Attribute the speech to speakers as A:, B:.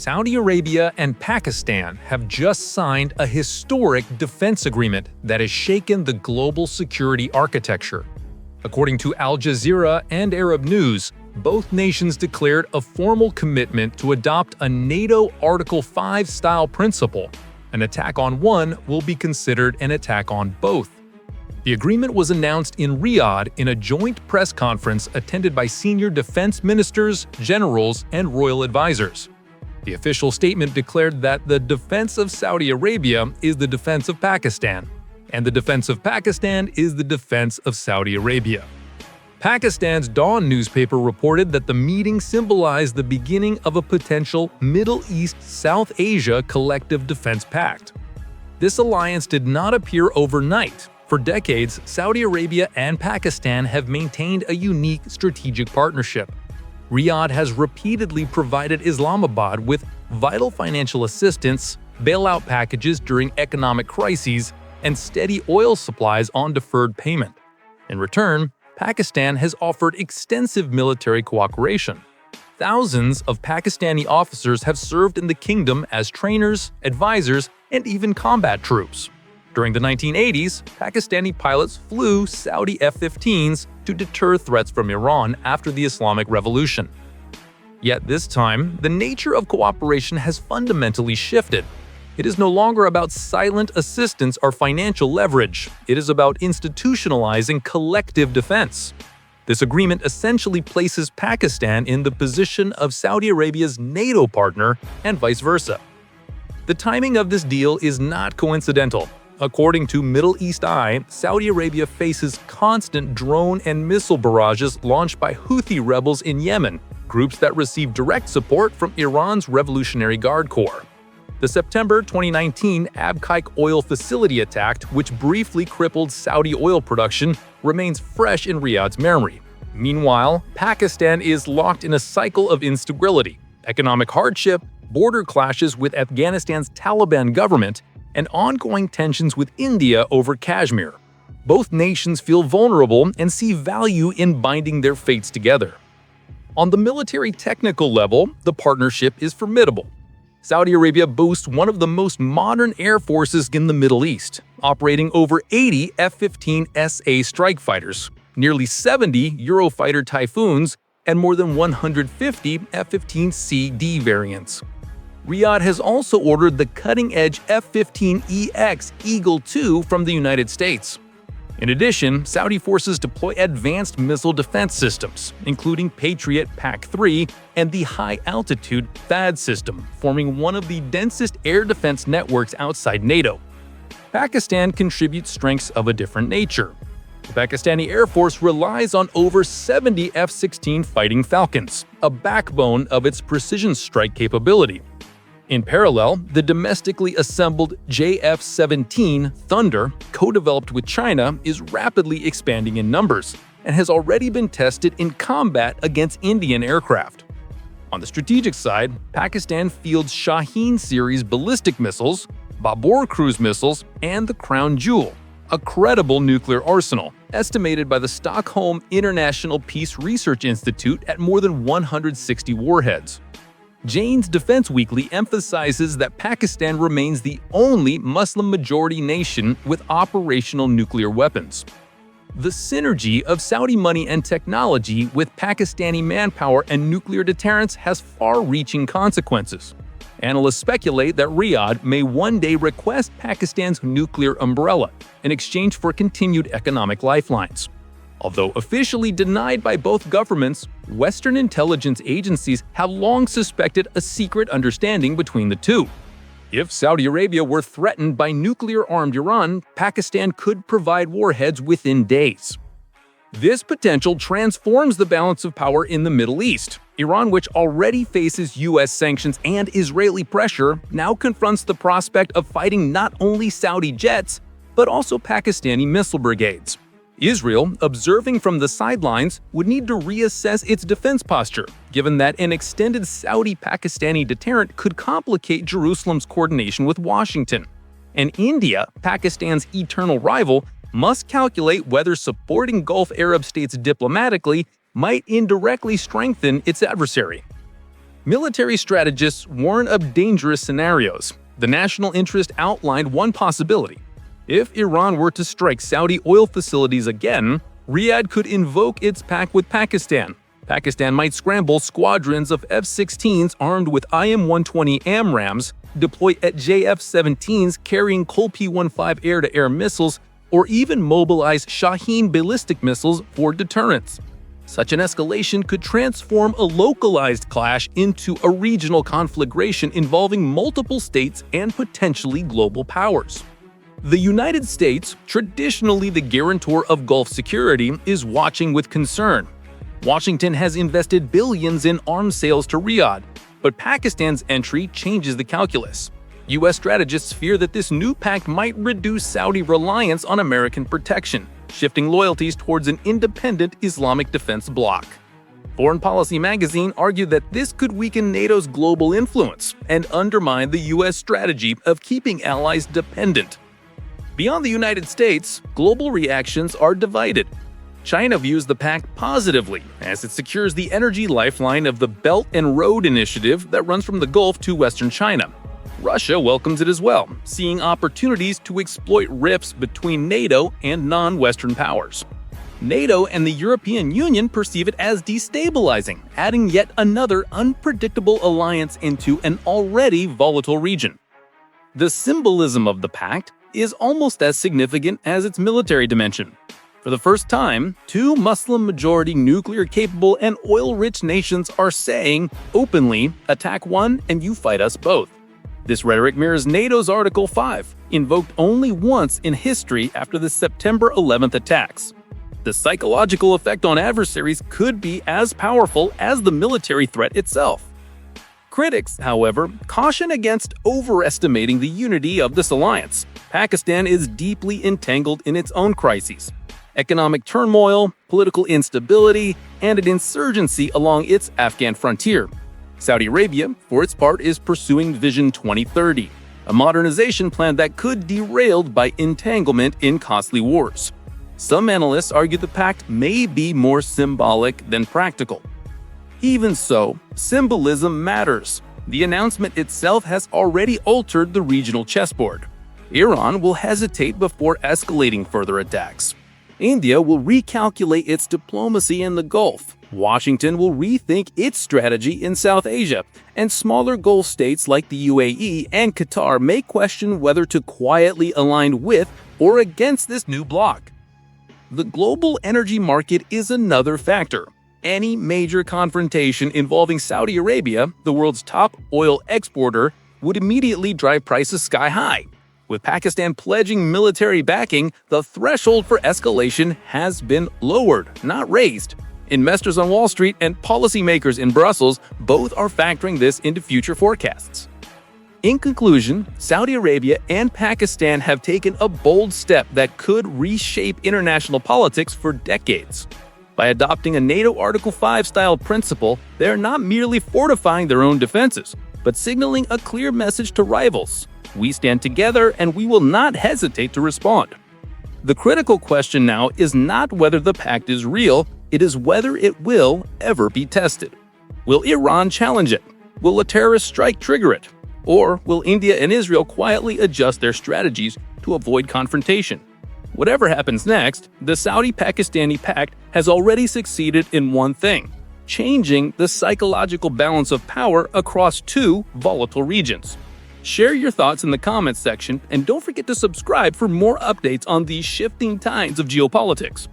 A: Saudi Arabia and Pakistan have just signed a historic defense agreement that has shaken the global security architecture. According to Al Jazeera and Arab News, both nations declared a formal commitment to adopt a NATO Article 5 style principle. An attack on one will be considered an attack on both. The agreement was announced in Riyadh in a joint press conference attended by senior defense ministers, generals, and royal advisors. The official statement declared that the defense of Saudi Arabia is the defense of Pakistan, and the defense of Pakistan is the defense of Saudi Arabia. Pakistan's Dawn newspaper reported that the meeting symbolized the beginning of a potential Middle East-South Asia collective defense pact. This alliance did not appear overnight. For decades, Saudi Arabia and Pakistan have maintained a unique strategic partnership. Riyadh has repeatedly provided Islamabad with vital financial assistance, bailout packages during economic crises, and steady oil supplies on deferred payment. In return, Pakistan has offered extensive military cooperation. Thousands of Pakistani officers have served in the kingdom as trainers, advisors, and even combat troops. During the 1980s, Pakistani pilots flew Saudi F-15s to deter threats from Iran after the Islamic Revolution. Yet this time, the nature of cooperation has fundamentally shifted. It is no longer about silent assistance or financial leverage. It is about institutionalizing collective defense. This agreement essentially places Pakistan in the position of Saudi Arabia's NATO partner and vice versa. The timing of this deal is not coincidental. According to Middle East Eye, Saudi Arabia faces constant drone and missile barrages launched by Houthi rebels in Yemen, groups that receive direct support from Iran's Revolutionary Guard Corps. The September 2019 Abqaiq oil facility attack, which briefly crippled Saudi oil production, remains fresh in Riyadh's memory. Meanwhile, Pakistan is locked in a cycle of instability, economic hardship, border clashes with Afghanistan's Taliban government, and ongoing tensions with India over Kashmir. Both nations feel vulnerable and see value in binding their fates together. On the military-technical level, the partnership is formidable. Saudi Arabia boasts one of the most modern air forces in the Middle East, operating over 80 F-15SA strike fighters, nearly 70 Eurofighter Typhoons, and more than 150 F-15CD variants. Riyadh has also ordered the cutting-edge F-15EX Eagle II from the United States. In addition, Saudi forces deploy advanced missile defense systems, including Patriot PAC-3 and the high-altitude THAAD system, forming one of the densest air defense networks outside NATO. Pakistan contributes strengths of a different nature. The Pakistani Air Force relies on over 70 F-16 Fighting Falcons, a backbone of its precision strike capability. In parallel, the domestically assembled JF-17 Thunder, co-developed with China, is rapidly expanding in numbers and has already been tested in combat against Indian aircraft. On the strategic side, Pakistan fields Shaheen series ballistic missiles, Babur cruise missiles, and the Crown Jewel, a credible nuclear arsenal, estimated by the Stockholm International Peace Research Institute at more than 160 warheads. Jane's Defense Weekly emphasizes that Pakistan remains the only Muslim-majority nation with operational nuclear weapons. The synergy of Saudi money and technology with Pakistani manpower and nuclear deterrence has far-reaching consequences. Analysts speculate that Riyadh may one day request Pakistan's nuclear umbrella in exchange for continued economic lifelines. Although officially denied by both governments, Western intelligence agencies have long suspected a secret understanding between the two. If Saudi Arabia were threatened by nuclear-armed Iran, Pakistan could provide warheads within days. This potential transforms the balance of power in the Middle East. Iran, which already faces U.S. sanctions and Israeli pressure, now confronts the prospect of fighting not only Saudi jets, but also Pakistani missile brigades. Israel, observing from the sidelines, would need to reassess its defense posture, given that an extended Saudi-Pakistani deterrent could complicate Jerusalem's coordination with Washington. And India, Pakistan's eternal rival, must calculate whether supporting Gulf Arab states diplomatically might indirectly strengthen its adversary. Military strategists warn of dangerous scenarios. The national interest outlined one possibility. If Iran were to strike Saudi oil facilities again, Riyadh could invoke its pact with Pakistan. Pakistan might scramble squadrons of F-16s armed with IM-120 AMRAAMs, deploy at F-15s carrying P-15 air-to-air missiles, or even mobilize Shaheen ballistic missiles for deterrence. Such an escalation could transform a localized clash into a regional conflagration involving multiple states and potentially global powers. The United States, traditionally the guarantor of Gulf security, is watching with concern. Washington has invested billions in arms sales to Riyadh, but Pakistan's entry changes the calculus. U.S. strategists fear that this new pact might reduce Saudi reliance on American protection, shifting loyalties towards an independent Islamic defense bloc. Foreign Policy magazine argued that this could weaken NATO's global influence and undermine the U.S. strategy of keeping allies dependent. Beyond the United States, global reactions are divided. China views the pact positively, as it secures the energy lifeline of the Belt and Road Initiative that runs from the Gulf to Western China. Russia welcomes it as well, seeing opportunities to exploit rifts between NATO and non-Western powers. NATO and the European Union perceive it as destabilizing, adding yet another unpredictable alliance into an already volatile region. The symbolism of the pact is almost as significant as its military dimension. For the first time, two Muslim-majority nuclear-capable and oil-rich nations are saying, openly, attack one and you fight us both. This rhetoric mirrors NATO's Article 5, invoked only once in history after the September 11th attacks. The psychological effect on adversaries could be as powerful as the military threat itself. Critics, however, caution against overestimating the unity of this alliance. Pakistan is deeply entangled in its own crises. Economic turmoil, political instability, and an insurgency along its Afghan frontier. Saudi Arabia, for its part, is pursuing Vision 2030, a modernization plan that could be derailed by entanglement in costly wars. Some analysts argue the pact may be more symbolic than practical. Even so, symbolism matters. The announcement itself has already altered the regional chessboard. Iran will hesitate before escalating further attacks. India will recalculate its diplomacy in the Gulf. Washington will rethink its strategy in South Asia, and smaller Gulf states like the UAE and Qatar may question whether to quietly align with or against this new bloc. The global energy market is another factor. Any major confrontation involving Saudi Arabia, the world's top oil exporter, would immediately drive prices sky high. With Pakistan pledging military backing, the threshold for escalation has been lowered, not raised. Investors on Wall Street and policymakers in Brussels both are factoring this into future forecasts. In conclusion, Saudi Arabia and Pakistan have taken a bold step that could reshape international politics for decades. By adopting a NATO Article 5-style principle, they are not merely fortifying their own defenses, but signaling a clear message to rivals. We stand together and we will not hesitate to respond. The critical question now is not whether the pact is real, it is whether it will ever be tested. Will Iran challenge it? Will a terrorist strike trigger it? Or will India and Israel quietly adjust their strategies to avoid confrontation? Whatever happens next, the Saudi-Pakistani pact has already succeeded in one thing: changing the psychological balance of power across two volatile regions. Share your thoughts in the comments section, and don't forget to subscribe for more updates on these shifting tides of geopolitics.